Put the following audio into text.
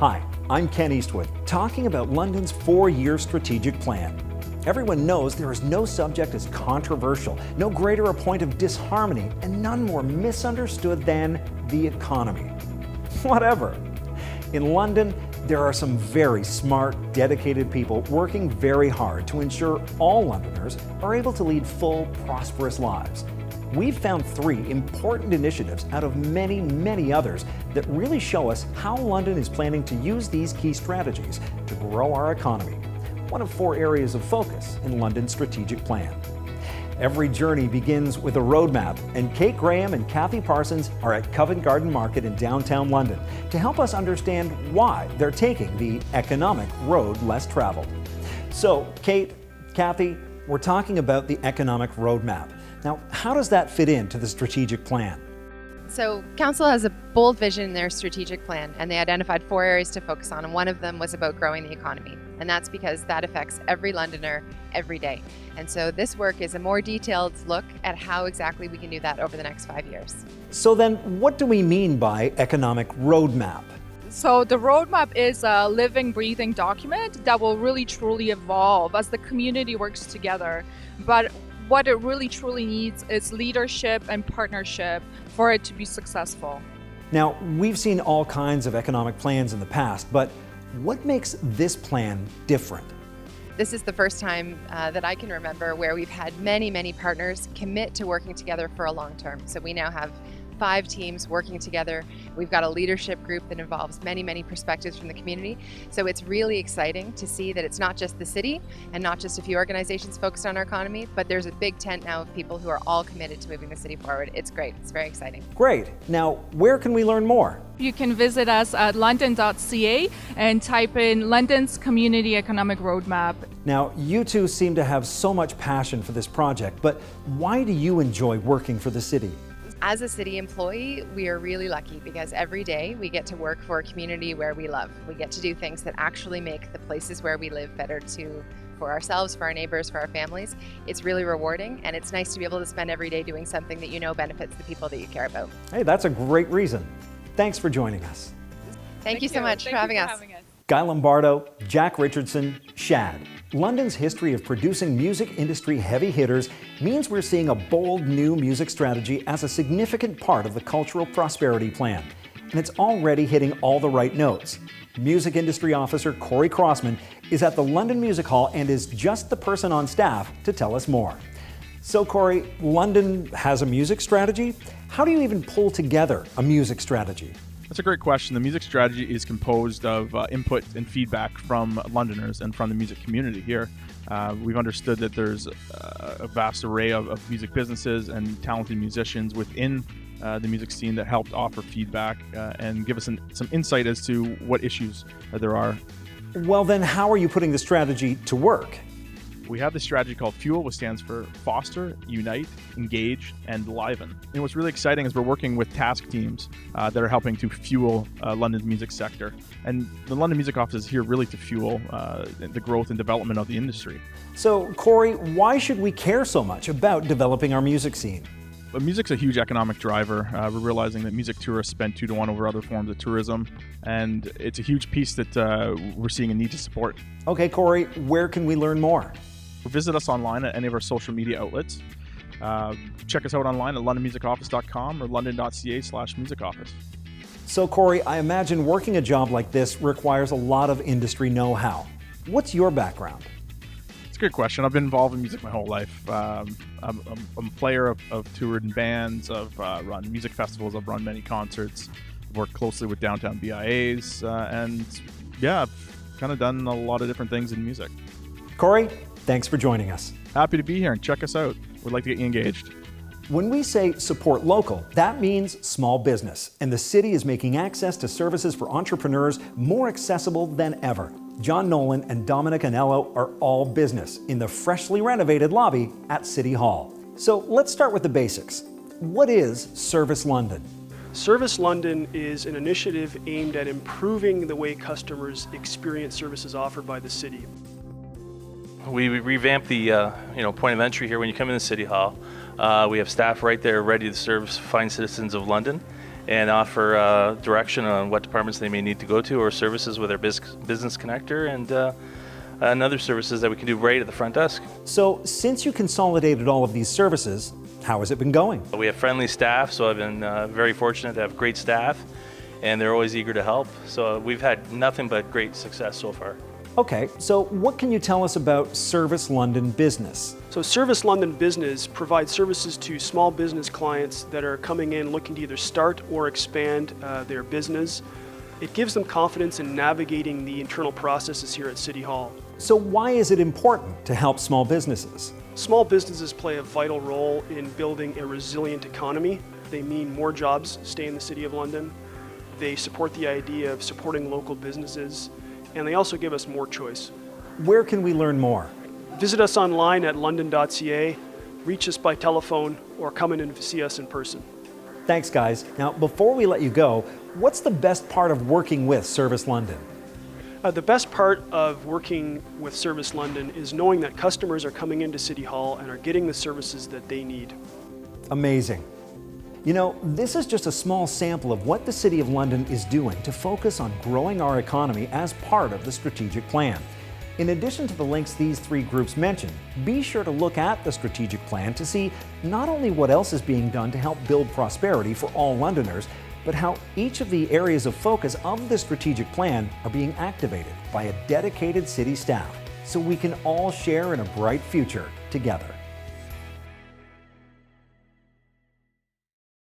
Hi, I'm Ken Eastwood, talking about London's 4-year strategic plan. Everyone knows there is no subject as controversial, no greater a point of disharmony, and none more misunderstood than the economy. Whatever. In London, there are some very smart, dedicated people working very hard to ensure all Londoners are able to lead full, prosperous lives. We've found 3 important initiatives out of many, many others that really show us how London is planning to use these key strategies to grow our economy. One of 4 areas of focus in London's strategic plan. Every journey begins with a roadmap, and Kate Graham and Cathy Parsons are at Covent Garden Market in downtown London to help us understand why they're taking the economic road less traveled. So, Kate, Cathy, we're talking about the economic roadmap. Now, how does that fit into the strategic plan? So Council has a bold vision in their strategic plan, and they identified 4 areas to focus on, and one of them was about growing the economy. And that's because that affects every Londoner every day. And so this work is a more detailed look at how exactly we can do that over the next 5 years. So then, what do we mean by economic roadmap? So the roadmap is a living, breathing document that will really truly evolve as the community works together. But what it really truly needs is leadership and partnership for it to be successful. Now, we've seen all kinds of economic plans in the past, but what makes this plan different? This is the first time that I can remember where we've had many, many partners commit to working together for a long term. So we now have 5 teams working together. We've got a leadership group that involves many, many perspectives from the community. So it's really exciting to see that it's not just the city and not just a few organizations focused on our economy, but there's a big tent now of people who are all committed to moving the city forward. It's great. It's very exciting. Great. Now, where can we learn more? You can visit us at london.ca and type in London's Community Economic Roadmap. Now, you two seem to have so much passion for this project, but why do you enjoy working for the city? As a city employee, we are really lucky because every day we get to work for a community where we love. We get to do things that actually make the places where we live better for ourselves, for our neighbors, for our families. It's really rewarding, and it's nice to be able to spend every day doing something that you know benefits the people that you care about. Hey, that's a great reason. Thanks for joining us. Thank you so much for having us. Guy Lombardo, Jack Richardson, Shad. London's history of producing music industry heavy hitters means we're seeing a bold new music strategy as a significant part of the cultural prosperity plan. And it's already hitting all the right notes. Music industry officer CORY Crossman is at the London Music Hall and is just the person on staff to tell us more. So CORY, London has a music strategy? How do you even pull together a music strategy? That's a great question. The music strategy is composed of input and feedback from Londoners and from the music community here. We've understood that there's a vast array of music businesses and talented musicians within the music scene that helped offer feedback and give us some insight as to what issues there are. Well, then how are you putting the strategy to work? We have this strategy called FUEL, which stands for Foster, Unite, Engage, and Liven. And what's really exciting is we're working with task teams that are helping to fuel London's music sector. And the London Music Office is here really to fuel the growth and development of the industry. So, CORY, why should we care so much about developing our music scene? But music's a huge economic driver. We're realizing that music tourists spend 2 to 1 over other forms of tourism, and it's a huge piece that we're seeing a need to support. Okay, CORY, where can we learn more? Visit us online at any of our social media outlets. Check us out online at londonmusicoffice.com or london.ca/musicoffice. So, CORY, I imagine working a job like this requires a lot of industry know-how. What's your background? It's a good question. I've been involved in music my whole life. I'm a player of toured in bands. I've run music festivals. I've run many concerts. I've worked closely with downtown BIAs. And yeah, I've kind of done a lot of different things in music. CORY, thanks for joining us. Happy to be here and check us out. We'd like to get you engaged. When we say support local, that means small business, and the city is making access to services for entrepreneurs more accessible than ever. John Nolan and Domenic ANELLO are all business in the freshly renovated lobby at City Hall. So let's start with the basics. What is Service London? Service London is an initiative aimed at improving the way customers experience services offered by the city. We revamped the point of entry here when you come into City Hall. We have staff right there ready to serve fine citizens of London. and offer direction on what departments they may need to go to, or services with our business connector, and other services that we can do right at the front desk. So, since you consolidated all of these services, how has it been going? We have friendly staff, so I've been very fortunate to have great staff, and they're always eager to help. So we've had nothing but great success so far. Okay, so what can you tell us about Service London Business? So Service London Business provides services to small business clients that are coming in looking to either start or expand their business. It gives them confidence in navigating the internal processes here at City Hall. So why is it important to help small businesses? Small businesses play a vital role in building a resilient economy. They mean more jobs stay in the City of London. They support the idea of supporting local businesses, and they also give us more choice. Where can we learn more? Visit us online at london.ca, reach us by telephone, or come in and see us in person. Thanks, guys. Now, before we let you go, what's the best part of working with Service London? The best part of working with Service London is knowing that customers are coming into City Hall and are getting the services that they need. Amazing. You know, this is just a small sample of what the City of London is doing to focus on growing our economy as part of the strategic plan. In addition to the links these three groups mentioned, be sure to look at the strategic plan to see not only what else is being done to help build prosperity for all Londoners, but how each of the areas of focus of the strategic plan are being activated by a dedicated city staff so we can all share in a bright future together.